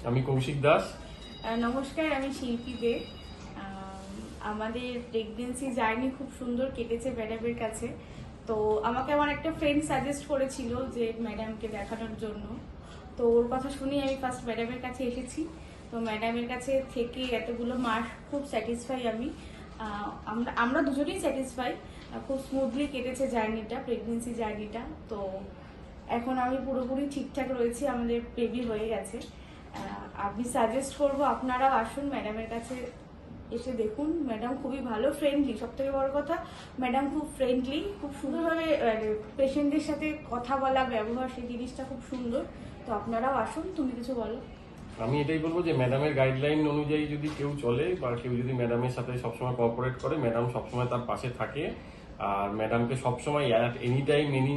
আমি কৌশিক দাস। নমস্কার, আমি শিল্পী দে। আমাদের প্রেগনেন্সি জার্নি খুব সুন্দর কেটেছে ম্যাডামের কাছে। তো আমাকে আমার একটা ফ্রেন্ড সাজেস্ট করেছিল যে ম্যাডামকে দেখানোর জন্য। তো ওর কথা শুনেই আমি ফার্স্ট ম্যাডামের কাছে এসেছি। তো ম্যাডামের কাছে থেকে এতগুলো মাস খুব স্যাটিসফাই আমি। আমরা দুজনেই স্যাটিসফাই। খুব স্মুথলি কেটেছে জার্নিটা, প্রেগনেন্সি জার্নিটা। তো এখন আমি পুরোপুরি ঠিকঠাক রয়েছি, আমাদের বেবি হয়ে গেছে। আমি সাজেস্ট করবো আপনারাও আসুন ম্যাডামের কাছে, এসে দেখুন। ম্যাডাম খুবই ভালো, ফ্রেন্ডলি। সব থেকে বড় কথা, ম্যাডাম খুব ফ্রেন্ডলি, খুব সুন্দরভাবে পেশেন্টদের সাথে কথা বলা, ব্যবহার, সেই জিনিসটা খুব সুন্দর। তো আপনারাও আসুন। তুমি কিছু বলো? আমি এটাই বলবো যে ম্যাডামের গাইডলাইন অনুযায়ী যদি কেউ চলে বা কেউ যদি ম্যাডামের সাথে সবসময় কোঅপারেট করে, ম্যাডাম সবসময় তার পাশে থাকে। আর ম্যাডামকে সবসময় এনি টাইম এনি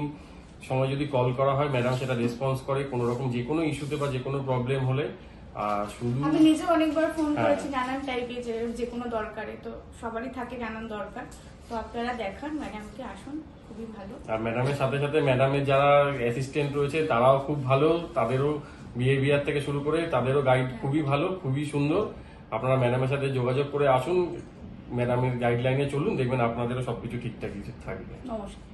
সময় যদি কল করা হয়, ম্যাডাম সেটা রেসপন্স করে কোনো রকম যে কোনো ইস্যুতে বা যে কোনো প্রবলেম হলে। শুধু আমি নিজে অনেকবার ফোন করেছি নানান টাইপের, যে কোনো দরকারে। তো সবারই থাকে নানান দরকার। তো আপনারা দেখান, ম্যাডামকে আসুন, খুবই ভালো। আর ম্যাডামের সাথে সাথে ম্যাডামের যারা অ্যাসিস্ট্যান্ট রয়েছে তারাও খুব ভালো, তাদেরও বিহেভিয়ার থেকে শুরু করে তাদেরও গাইড খুবই ভালো, খুবই সুন্দর। আপনারা ম্যাডামের সাথে যোগাযোগ করে আসুন, ম্যাডামের গাইডলাইনে চলুন, দেখবেন আপনাদেরও সবকিছু ঠিকঠাক থাকবে। নমস্কার।